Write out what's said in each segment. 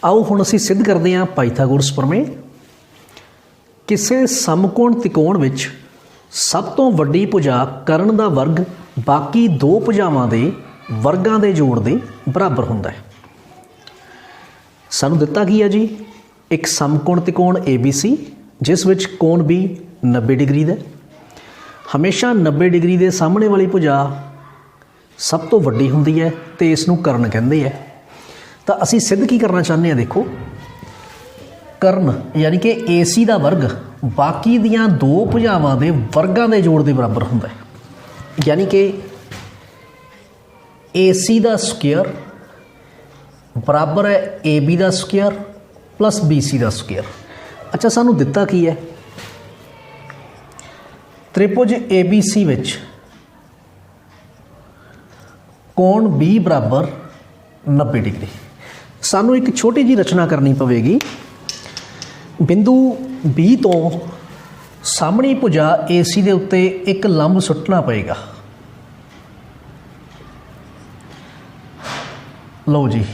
आओ हुण असीं सिद्ध करते हैं पाइथागोरस प्रमेय। किसी समकोण त्रिकोण विच सब तो वड्डी भुजा कर्ण दा वर्ग बाकी दो भुजावां दे वर्गां दे जोड़ दे बराबर हुंदा है। सानूं दिता की है जी, एक समकोण त्रिकोण ABC जिस विच कोण भी 90 डिग्री दा। हमेशा 90 डिग्री के सामने वाली भुजा सब तो वड्डी हुंदी है तो इसनूं कर्ण कहंदे है। तो असीं सिद्ध की करना चाहते हैं, देखो कर्ण यानी कि AC का वर्ग बाकी दियां दो भुजावां दे वर्गां दे जोड़ के बराबर हुंदा है। यानी कि AC का स्क्वेयर बराबर है AB का स्क्वेयर प्लस BC का स्क्वेयर। अच्छा, सानू दिता की है, त्रिभुज ABC विच कोण B बराबर 90 डिग्री। सानू एक छोटी जी रचना करनी पवेगी। बिंदु B तो सामनी भुजा AC के उत्ते एक लंब सुट्टना पएगा। लो जी,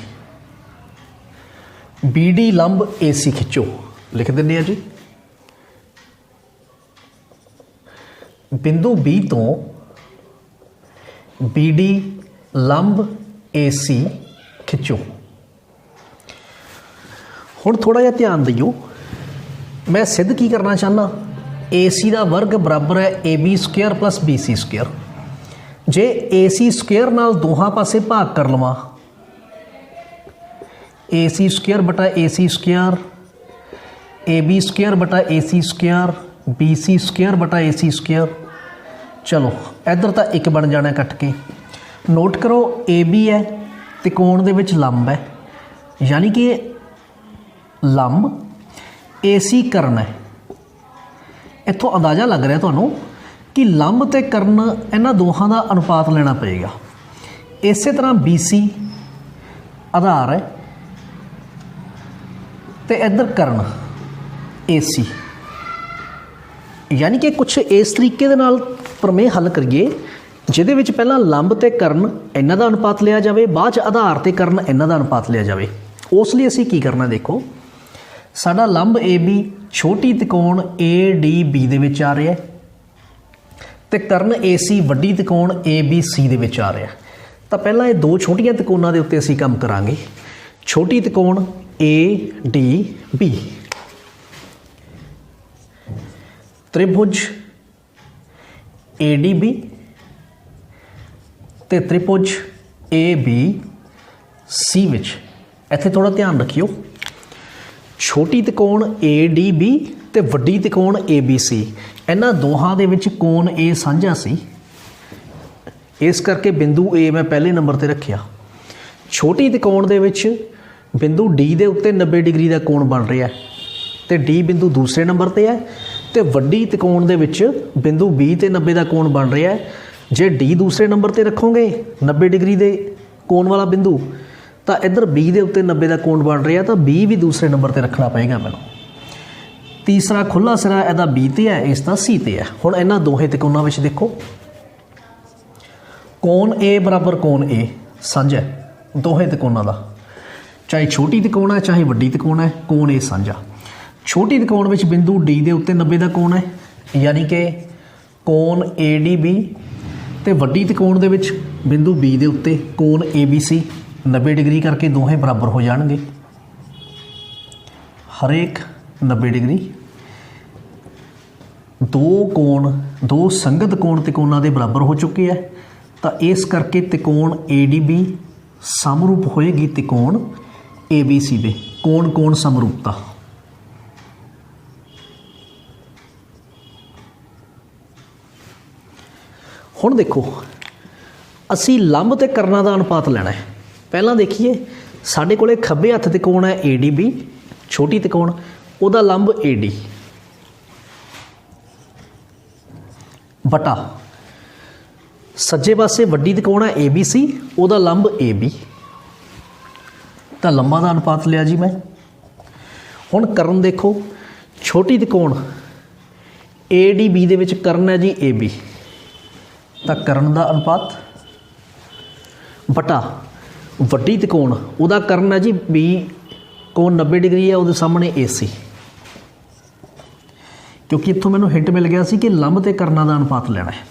BD लंब AC खिंचो, लिख दिंदे आ जी। बिंदु B तो BD लंब AC खिंचो। हुण थोड़ा जिहा ध्यान दिओ, मैं सिद्ध की करना चाहना, AC का वर्ग बराबर है AB square plus BC square. जे AC स्क्वेयर नाल दोहां पासे भाग कर लवां, AC स्क्वेयर बटा AC स्क्वेयर, AB स्क्वेयर बटा AC स्क्वेयर, BC स्क्वेयर बटा AC स्क्वेयर। चलो इधर तो एक बन जाना कट के। नोट करो AB है त्रिकोण दे विच लंब है, यानी कि लंब AC कर्ण है। इत्थों अंदाज़ा लग रहा तुहानूं कि लंब ते कर्ण इन्हां दोहां दा अनुपात लेना पएगा। इस तरह BC आधार है तो इधर कर्ण AC, यानी कि कुछ इस तरीके दे नाल प्रमेय हल करिए जिहदे विच पहलां लंब ते कर्ण इन्हां दा अनुपात लिया जाए, बाद आधार ते कर्ण इन्हां दा अनुपात लिया जाए। उस लिए असीं की करना, देखो साडा लंब AB छोटी त्रिकोण ADB दे विच आ रहा है ते कर्ण AC वड्डी त्रिकोण ABC दे विच आ रहा है। तो पहलां ये दो छोटियां त्रिकोणां दे उत्ते असीं काम करांगे। छोटी त्रिकोण ADB, त्रिभुज ADB ते त्रिभुज ABC विच इत्थे थोड़ा ध्यान रखियो, छोटी त्रिकोण ADB ते वड्डी त्रिकोण ABC इन्हां दोहां दे विच कोण A साझा सी, इस करके बिंदु A मैं पहले नंबर ते रखिया। छोटी त्रिकोण दे विच बिंदु D दे उत्ते 90 डिग्री का कोण बन रहा है तो D बिंदु दूसरे नंबर ते है, तो वड्डी त्रिकोण दे विच बिंदु B ते 90 का कोण बन रहा है। जे D दूसरे नंबर ते रखोगे 90 डिग्री के कोण वाला बिंदु, तो इधर B के उत्ते 90 का कोण बन रहा है, तो B भी दूसरे नंबर ते रखना पएगा मैनूं। तीसरा खुला सिरा इहदा B ते है, इसका C ते है। हुण इन्हां दोहें त्रिकोणां विच देखो कोण A बराबर कोण A साझा है दोहें त्रिकोणां दा, चाहे छोटी त्रिकोण है चाहे वड्डी त्रिकोण है, कोण A साझा। छोटी त्रिकोण विच बिंदु D के उत्ते 90 का कोण है, यानी कि कोण ADB, ते वड्डी त्रिकोण दे विच बिंदु B के उत्ते कोण ABC 90 डिग्री करके दोहें बराबर हो जाएंगे, हरेक 90 डिग्री। दो संगत कोण त्रिकोणां दे बराबर हो चुके हैं, तो इस करके त्रिकोण ADB समरूप होएगी त्रिकोण ABC दे। कोण कोण समरूपता, हुण देखो असी लंब ते कर्णां दा अनुपात लेना है। पहला देखिए साडे कोले खब्बे हत्थ त्रिकोण है ADB छोटी त्रिकोण, उहदा लंब AD बटा सज्जे पासे वड्डी त्रिकोण है ABC, उहदा लंब AB। तो लंबां दा अनुपात लिया जी मैं। हुण कर्ण देखो, छोटी त्रिकोण ADB दे विच कर्ण है जी AB, तो कर्ण का अनुपात बटा वड्डी त्रिकोण उहदा कर्ण है जी कोण 90 डिग्री है उहदे सामने AC, क्योंकि इत्थों मैनूं हिंट मिल गया सी कि लंब ते करना दा अनुपात लेना है।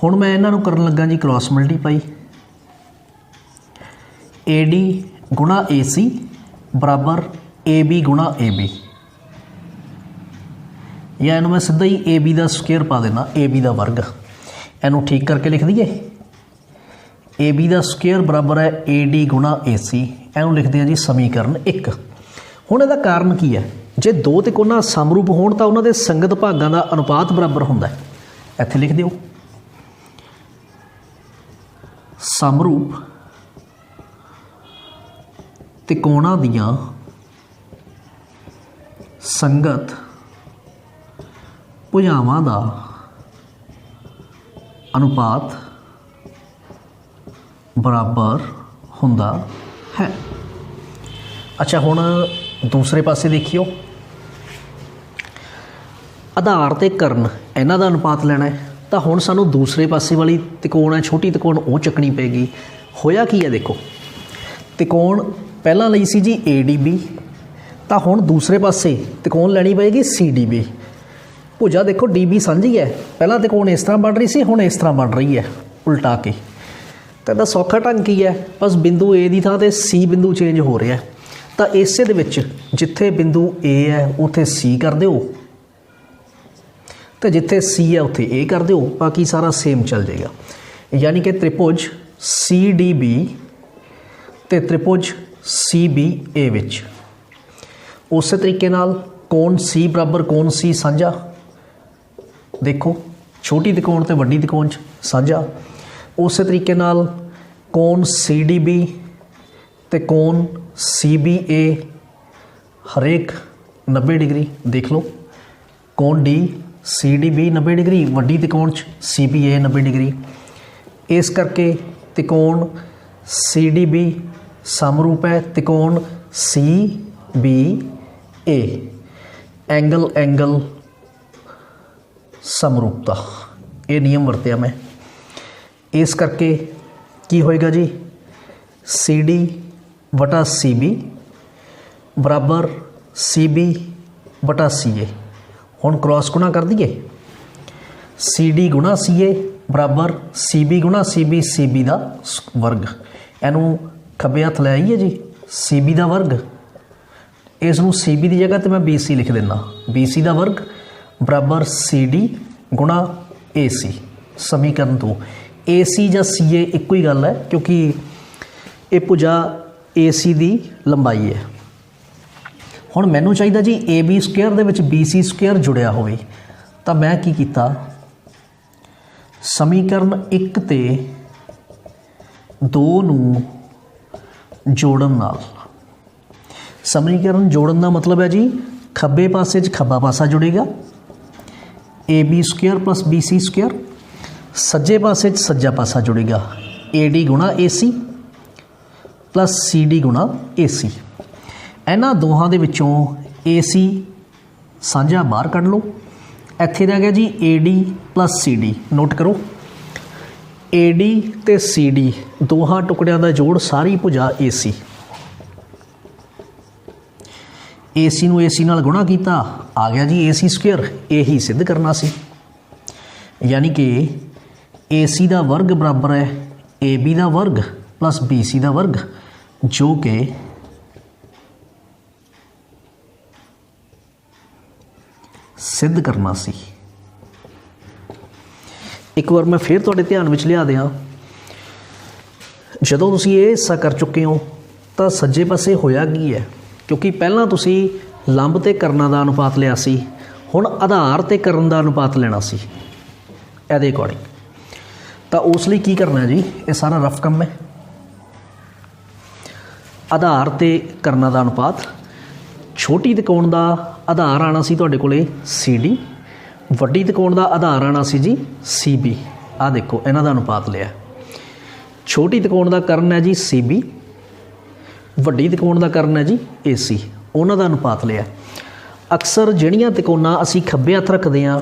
हुण मैं इन्हां नूं करन लगा जी क्रॉस मल्टीपाई, AD गुणा AC बराबर AB गुणा AB, या इन्हूं मैं सीधा ही AB का स्क्वेयर पा देना, AB का वर्ग। इनू ठीक करके लिख दीए, AB का स्क्वेयर बराबर है AD गुणा AC, इनू लिखते हैं जी समीकरण 1। हुण इहदा कारण की है, जे दो त्रिकोणा समरूप होण तां उन्हां दे संगत भागां दा अनुपात बराबर हुंदा है। इत्थे लिख दिओ समरूप त्रिकोणां दियां संगत भुजावां दा अनुपात बराबर हुंदा है। अच्छा हुण दूसरे पासे देखियो, आधार ते कर्ण इन्हां दा अनुपात लेना है, तो हुण सानू दूसरे पासे वाली त्रिकोण है छोटी त्रिकोण वो चकनी पेगी। होया की है देखो, त्रिकोण पहलां लई सी जी ADB, तो हुण दूसरे पासे त्रिकोण लैनी पेगी CDB। भुजा देखो DB साझी है, पहला त्रिकोण इस तरह बन रही सी, हुण इस तरह बन रही है उल्टा के। तो इहदा सौखा ढंग की है, बस बिंदु A की थां ते C बिंदु चेंज हो रहा है। तो इसे दे विच जिथे बिंदु A है उत्थे C कर दिओ, तो जिथे C है उत्थे A कर दिओ, बाकी सारा सेम चल जाएगा। यानी कि त्रिभुज CDB ते त्रिभुज CBA विच उस तरीके नाल कोण C बराबर कोण C साझा, देखो छोटी त्रिकोण ते वड्डी त्रिकोण साझा। उस तरीके नाल कोण CDB ते कोण CBA हरेक 90 डिग्री, देख लो कोण D CDB 90 डिग्री, वड्डी त्रिकोण CBA 90 डिग्री। इस करके त्रिकोण CDB समरूप है त्रिकोण CBA, एंगल एंगल समरूपता, ये नियम वरत्या मैं। इस करके की होएगा जी CD बटा CB बराबर CB बटा CA। हुण क्रॉस गुणा कर दिए, CD गुणा CA बराबर CB गुणा CB, CB का वर्ग। इनू खब्बे हथ ले आइए जी CB का वर्ग, इसनू CB की जगह तो मैं BC लिख देना, BC का वर्ग बराबर CD गुणा AC। समीकरण 2 AC या CA एक ही गल है, क्योंकि ये भुजा AC की लंबाई है। हुण मैनू चाहिए जी AB स्क्वेयर दे विच BC स्क्वेयर जुड़िया होवे, तो मैं की कीता, समीकरण 1 ते 2 नूं जोड़न नाल, समीकरण जोड़न का मतलब है जी खब्बे पासे खब्बा पासा जुड़ेगा AB square plus BC square, सज्जे पासे सज्जा पासा जुड़ेगा AD गुणा AC प्लस CD गुणा AC। इन्हां दोहां दे विचों AC साझा बाहर कढ़ लो, इत्थे रह गया जी AD प्लस CD। नोट करो AD ते CD दोहां टुकड़ियां दा जोड़ सारी भुजा AC। AC नूं AC नाल गुणा किया, आ गया जी AC स्क्वेयर, यही सिद्ध करना सी। यानी कि AC का वर्ग बराबर है AB का वर्ग प्लस BC का वर्ग, जो कि सिद्ध करना सी। एक बार मैं फिर तुहाडे ध्यान विच लिया दियां, जदों तुसीं ये हिस्सा कर चुके हो तो सज्जे पासे होया की है, क्योंकि पहलां तुसीं लंब ते करना दा अनुपात लिया सी, हुण आधार ते करन दा अनुपात लेना सी इहदे अकॉर्डिंग। तो उस लई की करना है जी, ये सारा रफ कम है। आधार ते करना दा अनुपात, छोटी त्रिकोण दा आधार आना सी तुहाडे कोले CD, वड्डी त्रिकोण दा आधार आना सी जी CB। आ देखो इन्हां दा अनुपात लिया, छोटी त्रिकोण दा कर्ण है जी CB, वड्डी त्रिकोण का कर्ण है जी AC, उन्हों का अनुपात लिया। अक्सर जिहड़ियां त्रिकोणा असी खब्बे हथ रखते हैं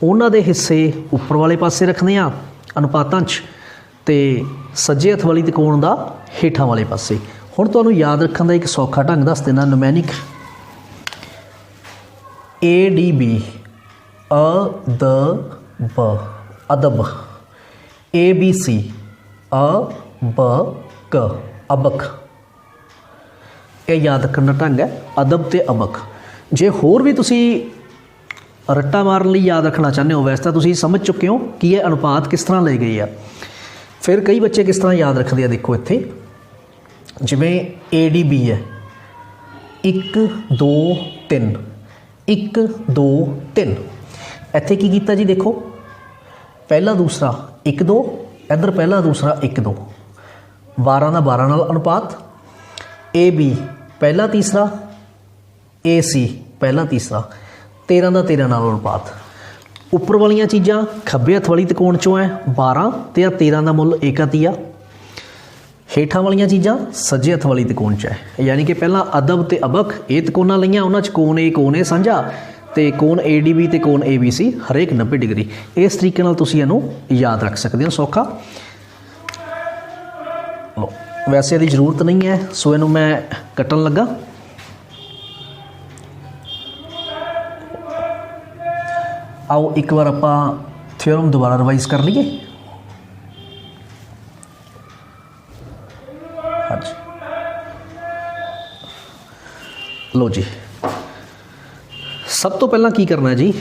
उन्हों के हिस्से उपर वाले पासे रखते हैं अनुपातां च, ते सज्जे हथ वाली त्रिकोण का हेठां वाले पासे। हुण तुहानूं याद रखण दा एक सौखा ढंग दस देना न्यूमैनिक ADB अ द ब अदब ABC अ ब क अबक ये याद रखण दा ढंग है अदब ते अबक। जे होर भी तुसी रट्टा मारन लई याद रखना चाहते हो वैसे तो तुसी समझ चुके हो कि ये अनुपात किस तरह ले गए आ। फिर कई बच्चे किस तरह याद रखते हैं, देखो इत्थे जिमें ADB है 1 2 3 1 2 3 इत्थे की कीता जी, देखो पहला दूसरा 1 2 इधर पहला दूसरा 1 2 12 का 12 नाल अनुपात AB पहला तीसरा AC पहला तीसरा 13 का 13 नाल अनुपात। उपर वाली चीज़ां खब्बे हथ वाली त्रिकोण चों है 12 तो 13 का मुल एकती आ। हेठां वाली चीज़ां सज्जे हथ वाली त्रिकोण च है, यानी कि पहला अदब ते अबक ये त्रिकोणां लईआं, उन्हां च कोण ए साझा ते कोण ADB ते कोण ABC हरेक 90 डिग्री। इस तरीके नाल तुसीं इहनूं याद रख सकते हो सौखा। लो वैसे इसकी जरूरत नहीं है, सो इहनूं मैं कट्टण लगा। आओ एक बार आपां थ्योरम दोबारा रिवाइज कर लीए। हाँ जी, लो जी सब तो पहला की करना है जी,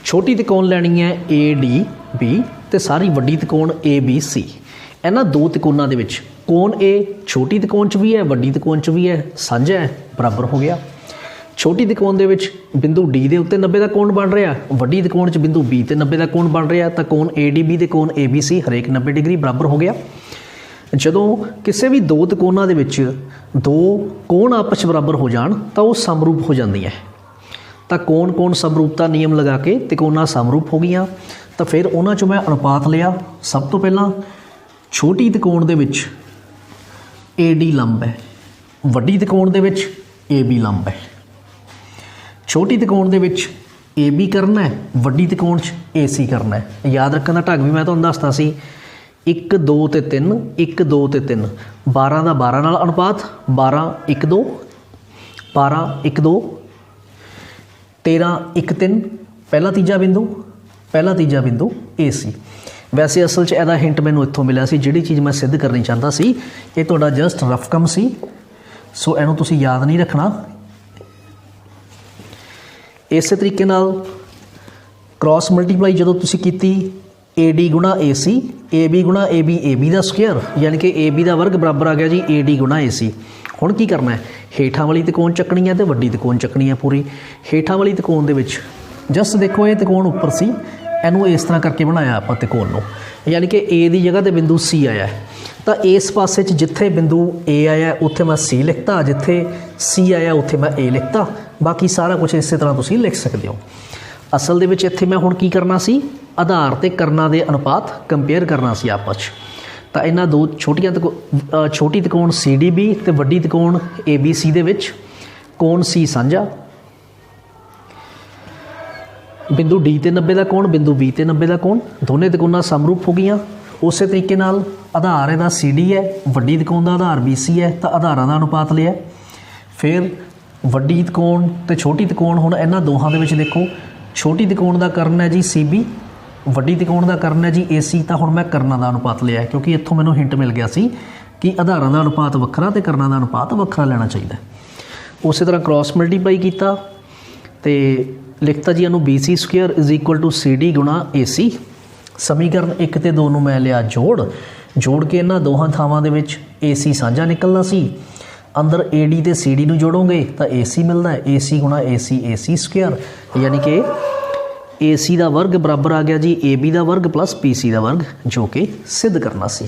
छोटी त्रिकोण लैनी है ADB ते सारी वड्डी त्रिकोण ABC। इन्हां दो त्रिकोणां दे विच कोण A छोटी त्रिकोण च भी है वड्डी त्रिकोण च भी है, साझा है, बराबर हो गया। छोटी त्रिकोण दे विच बिंदु D दे उत्ते 90 का कोण बन रहा, वड्डी त्रिकोण च बिंदु B ते 90 का कोण बन रहा, तो कोण ADB ते कोण ABC हरेक 90 डिग्री बराबर हो गया। जदों किसी भी दो त्रिकोणां दे विच दो कोण आपस बराबर हो जाण तो वो समरूप हो जांदी है। तो कोण कोण समरूपता नियम लगा के त्रिकोणां समरूप हो गईयां। तो फिर उन्हां चों मैं अनुपात लिया। सब तो पहला छोटी त्रिकोण दे विच AD लंब है, वड्डी त्रिकोण दे विच AB लंब है। छोटी त्रिकोण दे विच AB करना है, वड्डी त्रिकोण च AC करना है। याद रखने का ढंग भी मैं तुहानूं दसदा सी 1 2 ते 3 1 2 ते 3 12 का 12 नाल अनुपात 12 1 2 12 1 2 13 1 3 पहला तीजा बिंदु AC। वैसे असल च इहदा हिंट मैनूं इत्थों मिलिया सी, जिहड़ी चीज़ मैं सिद्ध करनी चाहता सी ये तुहाडा जस्ट रफ कम सी, सो इहनूं तुसीं याद नहीं रखना। इस तरीके नाल क्रॉस मल्टीप्लाई जदों तुसीं कीती AD गुणा AC AB गुणा AB AB का स्क्वेयर, यानी कि AB का वर्ग बराबर आ गया जी AD गुणा AC। हुण की करना है, हेठां वाली त्रिकोण चकनी है तो वड्डी त्रिकोण चकनी है पूरी। हेठां वाली त्रिकोण दे विच जस्ट देखो ये त्रिकोण उपर सी, इनू इस तरह करके बनाया आप त्रिकोण नूं, यानी कि A की जगह तो बिंदु C आया है, तो इस पासे जिथे बिंदु A आया उत्थे मैं C लिखता, जिथे C आया उत्थे मैं A लिखता, बाकी सारा कुछ इस तरह तुसीं लिख सकते हो। असल दे विच इत्थे मैं हुण की करना सी, आधार ते करना दे अनुपात कंपेयर करना सी आपस च। तो इन्हां दो छोटी त्रिकोण CDB ते वड्डी त्रिकोण ABC दे विच कोण C साझा, बिंदु D ते 90 का कोण, बिंदु B ते 90 का कोण, दोनों त्रिकोणां समरूप हो गईयां। उस तरीके नाल आधार इहदा CD है, वड्डी त्रिकोण का आधार BC है, तो आधारां का अनुपात लिया। फिर वड्डी त्रिकोण ते छोटी त्रिकोण, हुण इन्हां दोहां दे विच देखो छोटी त्रिकोण का कर्ण है जी CB, वड्डी त्रिकोण का कर्ण है जी AC। तो हुण मैं करना का अनुपात लिया क्योंकि इत्थों मैनूं हिंट मिल गया सी कि आधारां का अनुपात वक्रा ते करना का अनुपात वक्रा लेना चाहिए। उस तरह क्रॉस मल्टीप्लाई किया तो लिखता जी इनू BC square is equal to CD गुणा AC। समीकरण 1 ते 2 मैं लिया जोड़ के इन्हां दोहां थावां दे विच AC साझा निकलना सी, अंदर AD ते CD नूं जोड़ोगे तो AC मिलता है, AC गुणा AC स्क्वेयर, यानी कि AC का वर्ग बराबर आ गया जी AB का वर्ग प्लस PC का वर्ग, जो कि सिद्ध करना सी।